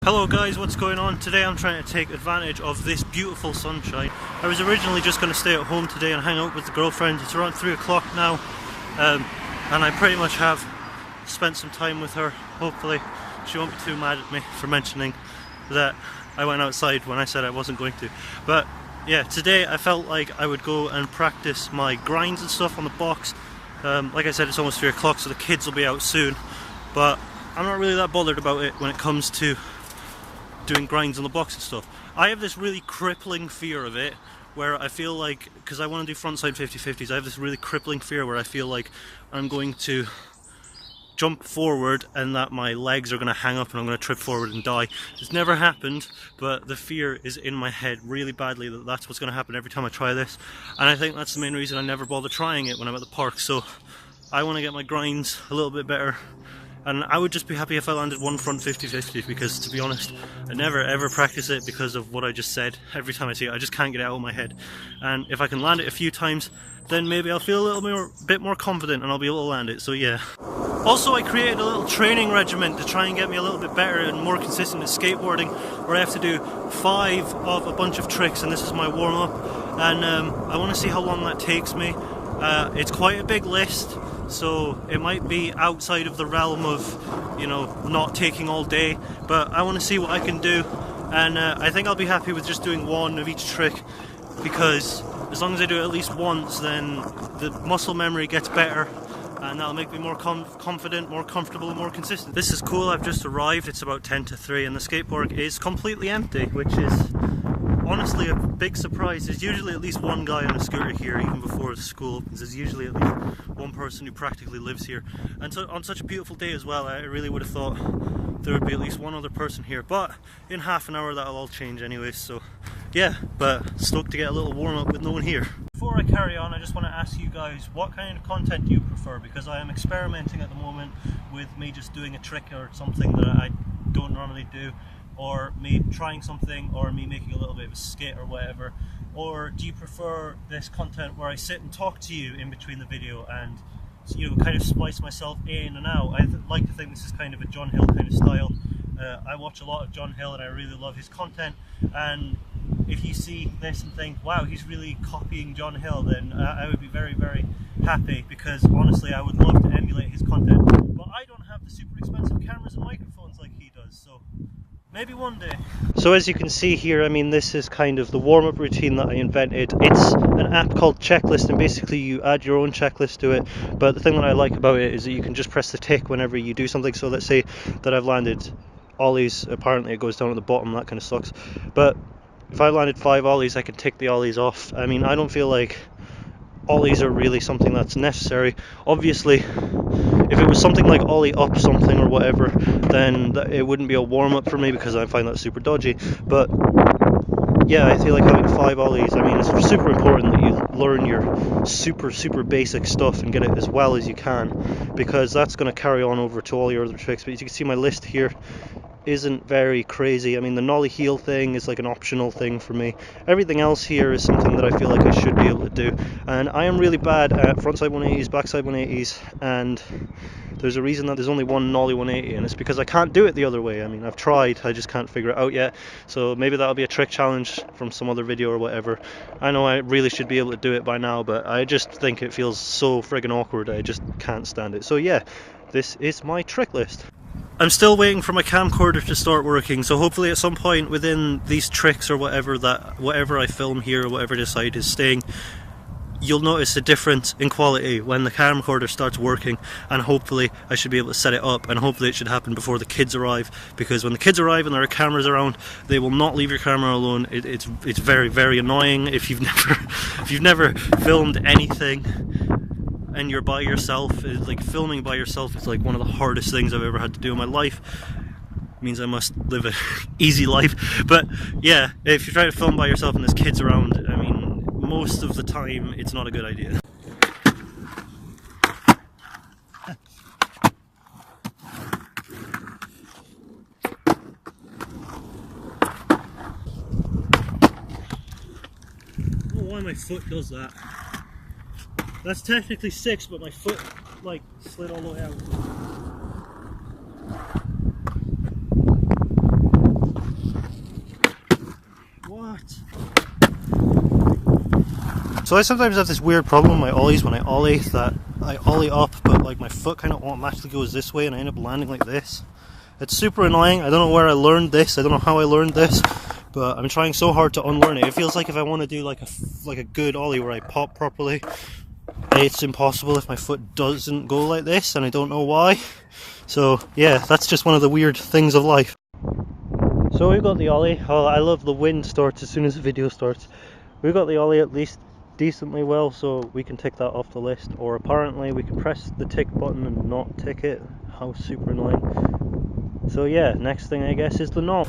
Hello guys, what's going on? Today I'm trying to take advantage of this beautiful sunshine. I was originally just going to stay at home today and hang out with the girlfriend. It's around 3 o'clock now, and I pretty much have spent some time with her. Hopefully she won't be too mad at me for mentioning that I went outside when I said I wasn't going to. But yeah, today I felt like I would go and practice my grinds and stuff on the box. Like I said, it's almost 3 o'clock, so the kids will be out soon, but I'm not really that bothered about it when it comes to doing grinds on the box and stuff. I have this really crippling fear of it, where I feel like, because I want to do frontside 50-50s, I have this really crippling fear where I feel like I'm going to jump forward and that my legs are going to hang up and I'm going to trip forward and die. It's never happened, but the fear is in my head really badly that that's what's going to happen every time I try this, and I think that's the main reason I never bother trying it when I'm at the park. So I want to get my grinds a little bit better, and I would just be happy if I landed one front 50-50, because to be honest, I never ever practice it because of what I just said. Every time I see it, I just can't get it out of my head. And if I can land it a few times, then maybe I'll feel a little bit more confident and I'll be able to land it, so yeah. Also, I created a little training regimen to try and get me a little bit better and more consistent at skateboarding, where I have to do 5 of a bunch of tricks, and this is my warm-up, and I want to see how long that takes me. It's quite a big list, so it might be outside of the realm of, you know, not taking all day, but I want to see what I can do, and I think I'll be happy with just doing one of each trick, because as long as I do it at least once, then the muscle memory gets better, and that'll make me more confident, more comfortable, and more consistent. This is cool. I've just arrived. It's about 10 to 3 and the skateboard is completely empty, which is honestly a big surprise. There's usually at least one guy on a scooter here, even before school, because there's usually at least one person who practically lives here. And so on such a beautiful day as well, I really would have thought there would be at least one other person here, but in half an hour that'll all change anyway, so yeah, but stoked to get a little warm-up with no one here. Before I carry on, I just want to ask you guys, what kind of content do you prefer? Because I am experimenting at the moment with me just doing a trick or something that I don't normally do, or me trying something, or me making a little bit of a skit or whatever. Or do you prefer this content where I sit and talk to you in between the video and, you know, kind of splice myself in and out? I like to think this is kind of a John Hill kind of style. I watch a lot of John Hill and I really love his content, and if you see this and think, wow, he's really copying John Hill, then I would be very, very happy, because honestly I would love to emulate his content, but I don't have the super expensive cameras and microphones like he does, so maybe one day. So as you can see here, I mean, this is kind of the warm-up routine that I invented. It's an app called Checklist, and basically you add your own checklist to it, but the thing that I like about it is that you can just press the tick whenever you do something. So let's say that I've landed ollies, apparently it goes down at the bottom, that kind of sucks, but if I landed 5 ollies, I can tick the ollies off. I mean, I don't feel like ollies are really something that's necessary. Obviously, if it was something like ollie up something or whatever, then it wouldn't be a warm-up for me, because I find that super dodgy. But yeah, I feel like having 5 ollies, I mean, it's super important that you learn your super basic stuff and get it as well as you can, because that's going to carry on over to all your other tricks. But as you can see, my list here isn't very crazy. I mean, the nollie heel thing is like an optional thing for me. Everything else here is something that I feel like I should be able to do, and I am really bad at frontside 180s, backside 180s, and there's a reason that there's only one nollie 180, and it's because I can't do it the other way. I mean, I've tried, I just can't figure it out yet, so maybe that'll be a trick challenge from some other video or whatever. I know I really should be able to do it by now, but I just think it feels so friggin' awkward, I just can't stand it. So yeah, this is my trick list. I'm still waiting for my camcorder to start working, so hopefully at some point within these tricks or whatever I film here or whatever this side is staying, you'll notice a difference in quality when the camcorder starts working, and hopefully I should be able to set it up, and hopefully it should happen before the kids arrive, because when the kids arrive and there are cameras around, they will not leave your camera alone. It's very, very annoying if you've never filmed anything and you're by yourself. Like, filming by yourself is like one of the hardest things I've ever had to do in my life. It means I must live an easy life, but yeah, if you're trying to film by yourself and there's kids around, I mean, most of the time it's not a good idea. I don't know why my foot does that. That's technically 6, but my foot, like, slid all the way out. So I sometimes have this weird problem with my ollies when I ollie, that I ollie up but like my foot kind of automatically goes this way and I end up landing like this. It's super annoying. I don't know where I learned this, I don't know how I learned this, but I'm trying so hard to unlearn it. It feels like if I want to do like a good ollie where I pop properly, it's impossible if my foot doesn't go like this, and I don't know why. So yeah, that's just one of the weird things of life. So we've got the ollie. Oh, I love the wind starts as soon as the video starts. We've got the ollie at least decently well, so we can tick that off the list, or apparently we can press the tick button and not tick it. How super annoying. So yeah, next thing I guess is the knob.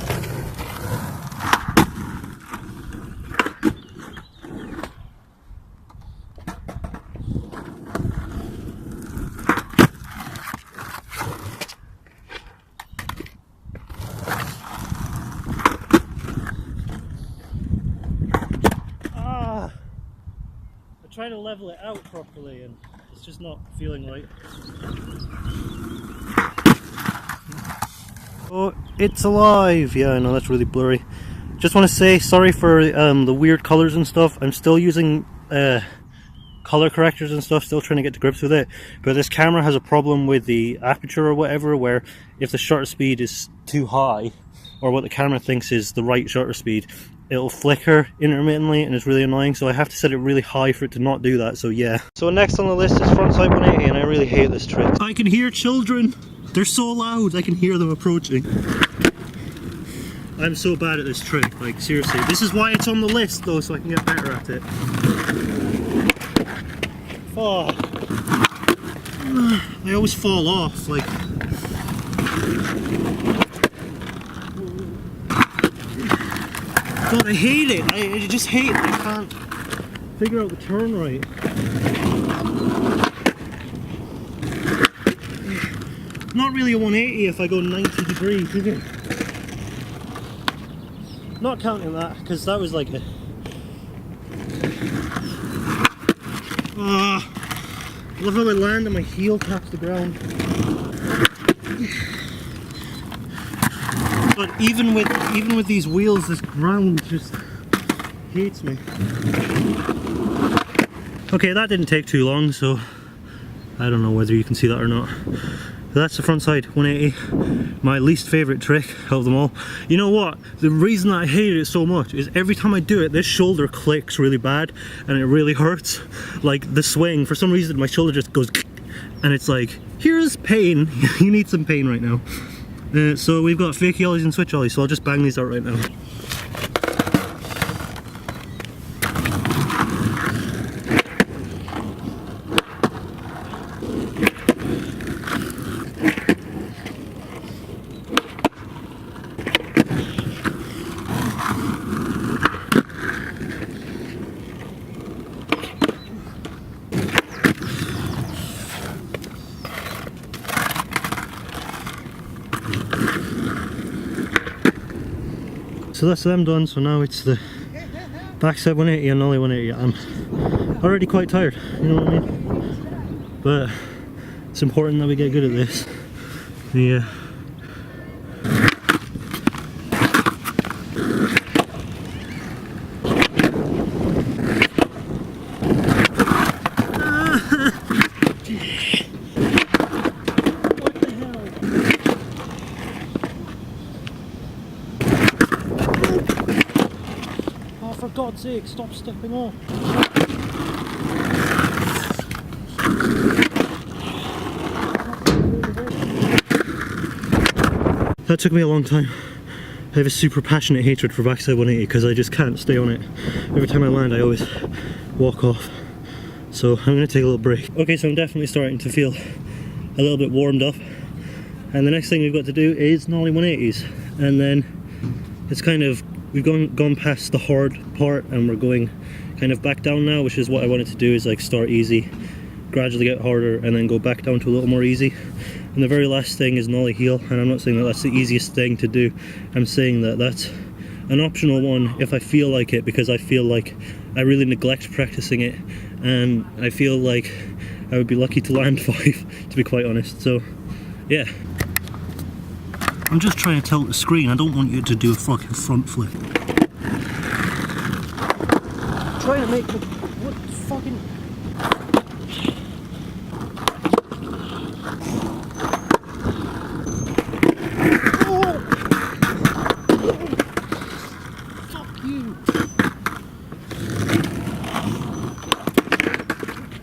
Trying to level it out properly and it's just not feeling right. Oh, it's alive! Yeah, I know that's really blurry. Just want to say sorry for the weird colours and stuff. I'm still using colour correctors and stuff, still trying to get to grips with it. But this camera has a problem with the aperture or whatever, where if the shutter speed is too high, or what the camera thinks is the right shutter speed, it'll flicker intermittently and it's really annoying, so I have to set it really high for it to not do that, so yeah. So next on the list is frontside 180, and I really hate this trick. I can hear children! They're so loud, I can hear them approaching. I'm so bad at this trick, like seriously. This is why it's on the list though, so I can get better at it. Fuck. I always fall off, like... God, I hate it. I just hate it. I can't figure out the turn right. Not really a 180 if I go 90 degrees, is it? Not counting that, because that was like a... I love how I land and my heel taps the ground. But even with these wheels, this ground just hates me. Okay, that didn't take too long, so I don't know whether you can see that or not. So that's the front side 180, my least favourite trick of them all. You know what? The reason that I hated it so much is every time I do it, this shoulder clicks really bad and it really hurts. Like the swing, for some reason my shoulder just goes and it's like, here's pain, you need some pain right now. So we've got fake ollies and switch ollies, so I'll just bang these out right now. So that's them done, so now it's the backside 180 and ollie 180. I'm already quite tired, you know what I mean? But it's important that we get good at this. Yeah. For God's sake, stop stepping off. That took me a long time. I have a super passionate hatred for backside 180 because I just can't stay on it. Every time I land I always walk off. So I'm going to take a little break. Okay, so I'm definitely starting to feel a little bit warmed up. And the next thing we've got to do is nollie 180s. And then it's kind of, we've gone past the hard part and we're going kind of back down now, which is what I wanted to do, is like start easy, gradually get harder, and then go back down to a little more easy. And the very last thing is nollie heel, and I'm not saying that that's the easiest thing to do. I'm saying that that's an optional one if I feel like it, because I feel like I really neglect practicing it, and I feel like I would be lucky to land 5, to be quite honest. So yeah. I'm just trying to tilt the screen, I don't want you to do a fucking front flip. I'm trying to make the... What? fucking... Oh! Fuck you!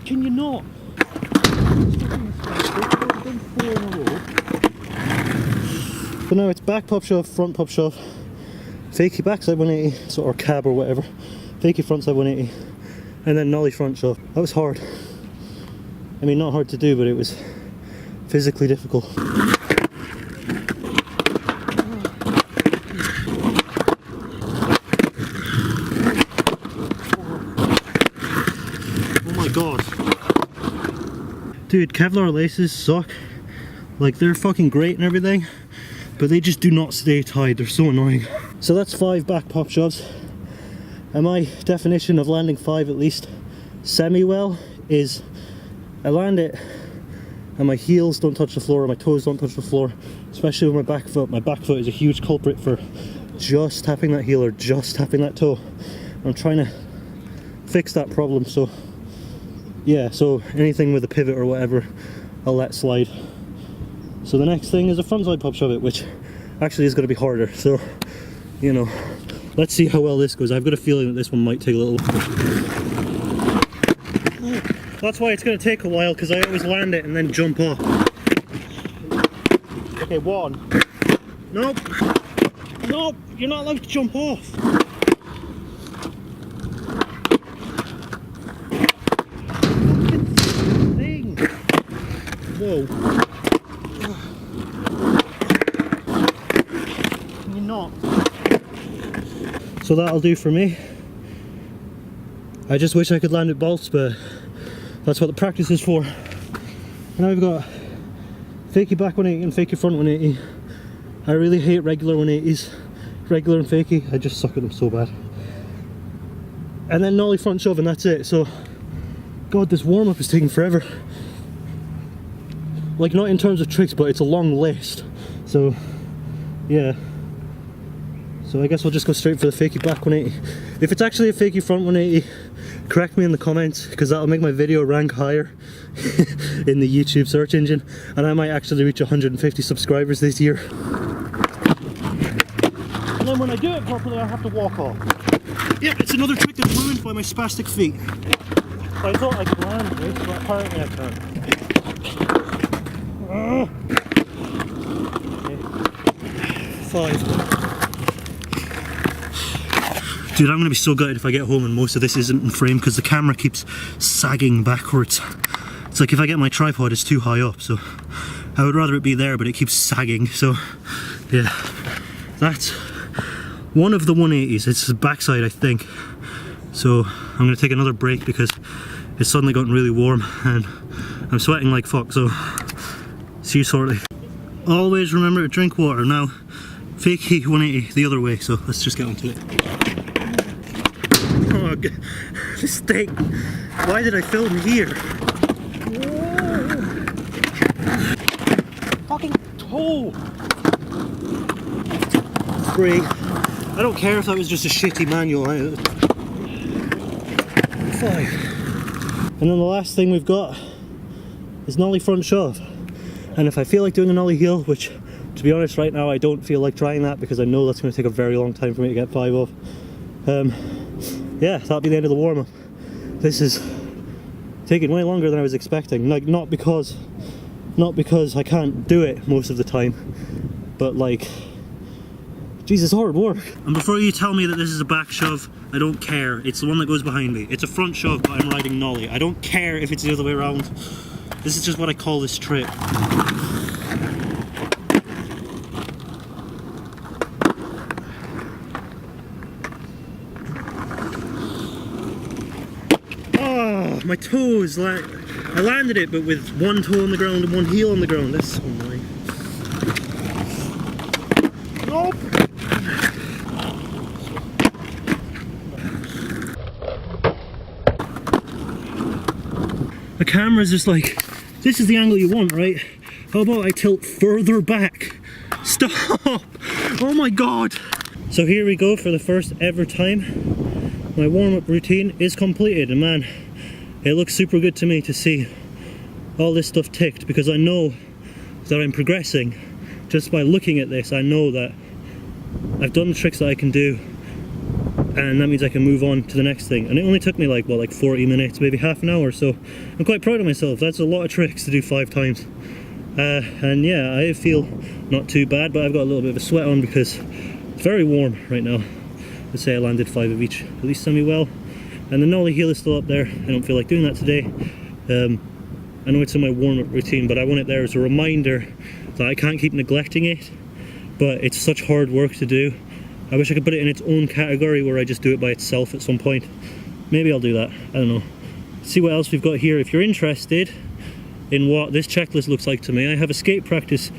Can you not? So now it's back pop shove, front pop shove, fakie backside 180, so, or cab or whatever, fakie frontside 180, and then nollie front shove. That was hard. I mean, not hard to do, but it was physically difficult. Oh my god. Dude, Kevlar laces suck. Like, they're fucking great and everything, but they just do not stay tied. They're so annoying. So that's 5 back pop shoves. And my definition of landing 5 at least semi-well is I land it and my heels don't touch the floor, or my toes don't touch the floor, especially with my back foot. My back foot is a huge culprit for just tapping that heel or just tapping that toe. I'm trying to fix that problem, so yeah, so anything with a pivot or whatever, I'll let slide. So the next thing is a frontside pop shove it, which actually is going to be harder, so you know, let's see how well this goes. I've got a feeling that this one might take a little... That's why it's going to take a while, because I always land it and then jump off. Okay, 1. Nope. Nope, you're not allowed to jump off. Thing. Whoa. Can you not? So that'll do for me. I just wish I could land it bolts, but that's what the practice is for. And now we've got fakie back 180 and fakie front 180. I really hate regular 180s. Regular and fakie, I just suck at them so bad. And then nollie front shove and that's it. So, god, this warm-up is taking forever. Like, not in terms of tricks, but it's a long list. So, yeah. So I guess we'll just go straight for the fakie back 180. If it's actually a fakie front 180, correct me in the comments, because that'll make my video rank higher in the YouTube search engine, and I might actually reach 150 subscribers this year. And then when I do it properly, I have to walk off. Yep, it's another trick that's ruined by my spastic feet. I thought I could land this, but apparently I can't. Okay. 5. Dude, I'm going to be so gutted if I get home and most of this isn't in frame, because the camera keeps sagging backwards. It's like if I get my tripod, it's too high up, so I would rather it be there, but it keeps sagging. So yeah, that's one of the 180s. It's the backside, I think. So I'm going to take another break because it's suddenly gotten really warm and I'm sweating like fuck, so see you shortly. Always remember to drink water. Now, fakie 180 the other way, so let's just get onto it. Oh, this thing. Why did I film here? Whoa. Fucking toe. 3. I don't care if that was just a shitty manual. 5. And then the last thing we've got is nollie front shove. And if I feel like doing a nollie heel, which to be honest right now I don't feel like trying that because I know that's going to take a very long time for me to get 5 off. Yeah, that'll be the end of the warm-up. This is taking way longer than I was expecting. Like, not because I can't do it most of the time, but like, Jesus, hard work. And before you tell me that this is a back shove, I don't care. It's the one that goes behind me. It's a front shove, but I'm riding nollie. I don't care if it's the other way around. This is just what I call this trick. My toes, like, I landed it but with one toe on the ground and one heel on the ground. That's so annoying. Nope. The camera's just like, this is the angle you want, right? How about I tilt further back? Stop! Oh my god! So here we go for the first ever time. My warm-up routine is completed, and man, it looks super good to me to see all this stuff ticked, because I know that I'm progressing. Just by looking at this, I know that I've done the tricks that I can do, and that means I can move on to the next thing. And it only took me like, what, like 40 minutes, maybe half an hour, so I'm quite proud of myself. That's a lot of tricks to do 5 times. And yeah, I feel not too bad, but I've got a little bit of a sweat on because it's very warm right now. Let's say I landed 5 of each, at least semi-well. And the nollie heel is still up there. I don't feel like doing that today. I know it's in my warm-up routine, but I want it there as a reminder that I can't keep neglecting it, but it's such hard work to do. I wish I could put it in its own category where I just do it by itself at some point. Maybe I'll do that, I don't know. See what else we've got here. If you're interested in what this checklist looks like to me, I have a skate practice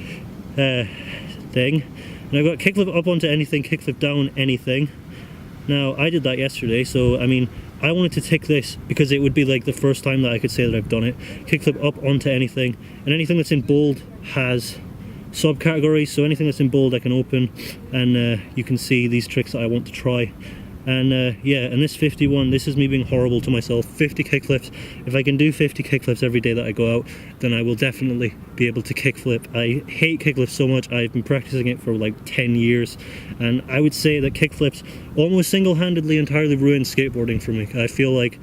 thing, and I've got kickflip up onto anything, kickflip down anything. Now, I did that yesterday, so I mean, I wanted to tick this because it would be like the first time that I could say that I've done it. Kickflip up onto anything, and anything that's in bold has subcategories, so anything that's in bold I can open, and you can see these tricks that I want to try. And yeah, and this 51, this is me being horrible to myself. 50 kickflips. If I can do 50 kickflips every day that I go out, then I will definitely be able to kickflip. I hate kickflips so much. I've been practicing it for like 10 years, and I would say that kickflips almost single-handedly entirely ruined skateboarding for me. I feel like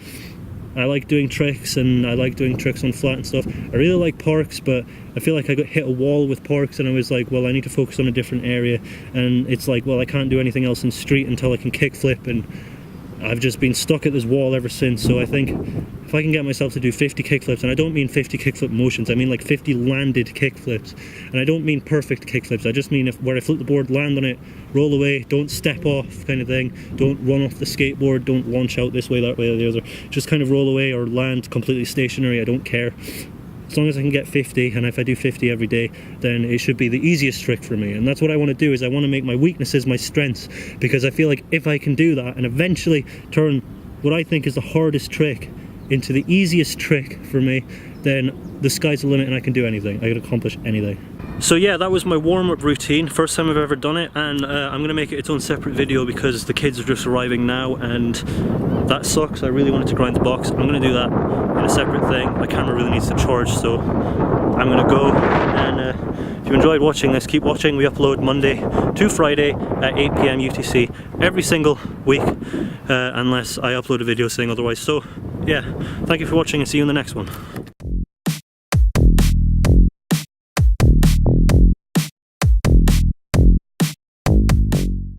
I like doing tricks, and I like doing tricks on flat and stuff. I really like parks, but I feel like I got hit a wall with parks, and I was like, well, I need to focus on a different area. And it's like, well, I can't do anything else in street until I can kickflip, and I've just been stuck at this wall ever since. So I think if I can get myself to do 50 kickflips, and I don't mean 50 kickflip motions, I mean like 50 landed kickflips. And I don't mean perfect kickflips, I just mean where I flip the board, land on it, roll away, don't step off kind of thing, don't run off the skateboard, don't launch out this way, that way, or the other. Just kind of roll away or land completely stationary, I don't care. As long as I can get 50, and if I do 50 every day, then it should be the easiest trick for me. And that's what I want to do, is I want to make my weaknesses my strengths, because I feel like if I can do that and eventually turn what I think is the hardest trick into the easiest trick for me, then the sky's the limit and I can do anything. I can accomplish anything. So yeah, that was my warm-up routine, first time I've ever done it, and I'm going to make it its own separate video because the kids are just arriving now, and that sucks. I really wanted to grind the box. I'm going to do that in a separate thing. My camera really needs to charge, so I'm going to go. And if you enjoyed watching this, keep watching. We upload Monday to Friday at 8 PM UTC every single week, unless I upload a video saying otherwise. So yeah, thank you for watching, and see you in the next one.